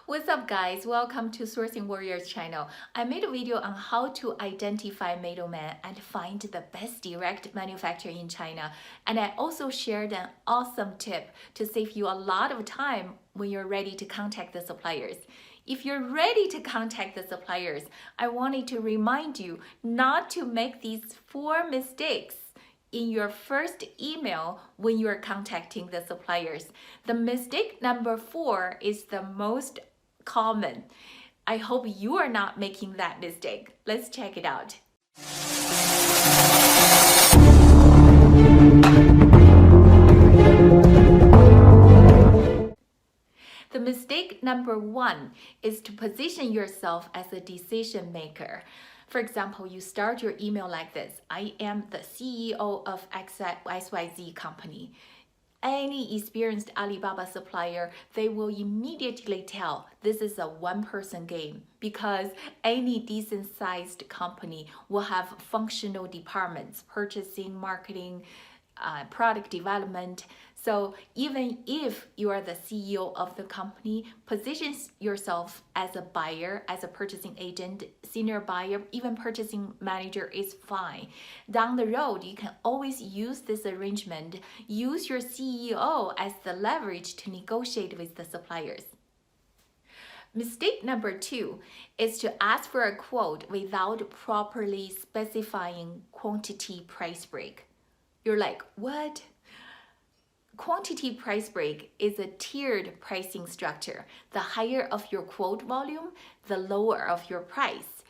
What's up guys, welcome to Sourcing Warriors channel. I made a video on how to identify middleman and find the best direct manufacturer in China. And I also shared an awesome tip to save you a lot of time when you're ready to contact the suppliers. If you're ready to contact the suppliers, I wanted to remind you not to make these 4 mistakes in your first email when you're contacting the suppliers. The mistake number 4 is the most common. I hope you are not making that mistake. Let's check it out. The mistake number 1 is to position yourself as a decision maker. For example, you start your email like this: I am the CEO of XYZ company. Any experienced Alibaba supplier, they will immediately tell this is a one-person game, because any decent-sized company will have functional departments: purchasing, marketing, product development. So even if you are the CEO of the company, position yourself as a buyer, as a purchasing agent, senior buyer, even purchasing manager is fine. Down the road, you can always use this arrangement. Use your CEO as the leverage to negotiate with the suppliers. Mistake number 2 is to ask for a quote without properly specifying quantity price break. You're like, what? Quantity price break is a tiered pricing structure. The higher of your quote volume, the lower of your price.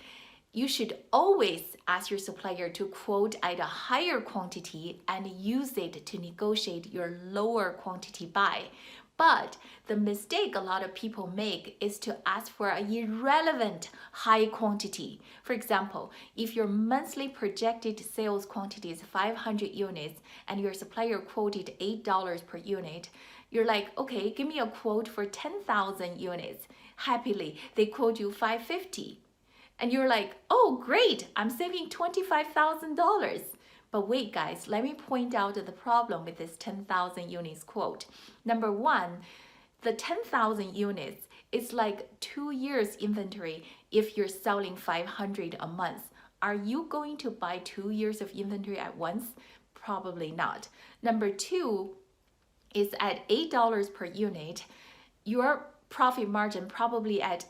You should always ask your supplier to quote at a higher quantity and use it to negotiate your lower quantity buy. But the mistake a lot of people make is to ask for an irrelevant high quantity. For example, if your monthly projected sales quantity is 500 units and your supplier quoted $8 per unit, you're like, okay, give me a quote for 10,000 units. Happily, they quote you $550. And you're like, oh, great, I'm saving $25,000. But wait guys, let me point out the problem with this 10,000 units quote. Number 1, the 10,000 units is like 2 years inventory if you're selling 500 a month. Are you going to buy 2 years of inventory at once? Probably not. Number 2 is at $8 per unit. Your profit margin probably at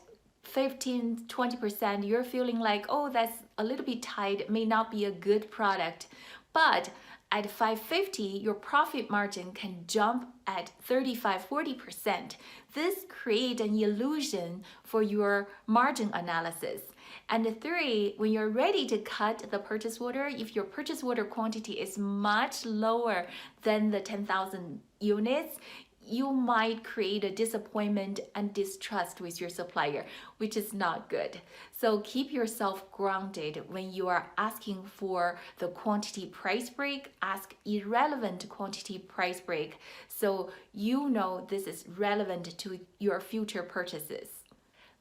15-20%, you're feeling like, oh, that's a little bit tight, it may not be a good product. But at $550, your profit margin can jump at 35-40%. This creates an illusion for your margin analysis. And 3, when you're ready to cut the purchase order, if your purchase order quantity is much lower than the 10,000 units, you might create a disappointment and distrust with your supplier, which is not good. So keep yourself grounded when you are asking for the quantity price break. Ask irrelevant quantity price break so you know this is relevant to your future purchases.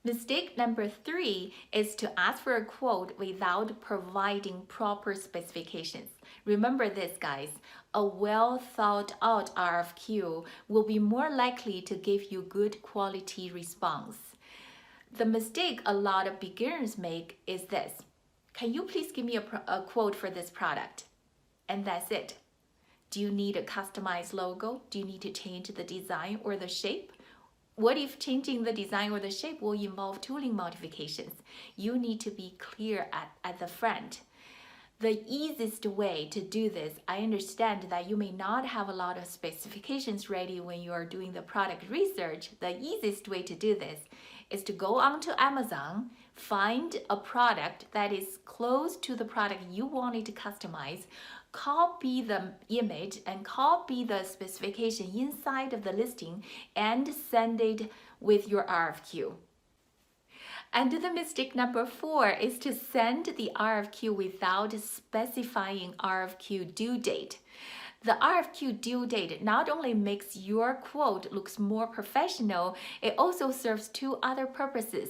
Mistake number 3 is to ask for a quote without providing proper specifications. Remember this, guys. A well thought out RFQ will be more likely to give you good quality response. The mistake a lot of beginners make is this: can you please give me a quote for this product? And that's it. Do you need a customized logo? Do you need to change the design or the shape? What if changing the design or the shape will involve tooling modifications? You need to be clear at the front. The easiest way to do this, I understand that you may not have a lot of specifications ready when you are doing the product research. The easiest way to do this is to go onto Amazon, find a product that is close to the product you wanted to customize, copy the image and copy the specification inside of the listing and send it with your RFQ. And the mistake number 4 is to send the RFQ without specifying RFQ due date. The RFQ due date not only makes your quote looks more professional, it also serves two other purposes.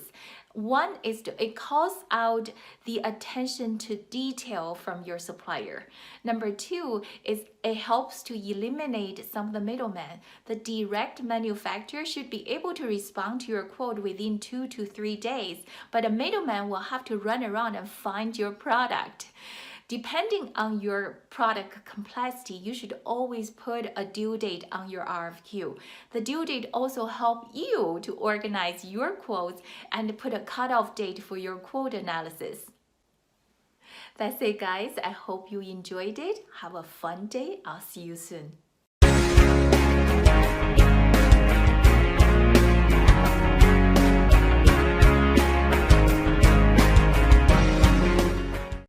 One is it calls out the attention to detail from your supplier. Number two is it helps to eliminate some of the middlemen. The direct manufacturer should be able to respond to your quote within 2 to 3 days, but a middleman will have to run around and find your product. Depending on your product complexity, you should always put a due date on your RFQ. The due date also helps you to organize your quotes and put a cutoff date for your quote analysis. That's it, guys. I hope you enjoyed it. Have a fun day. I'll see you soon.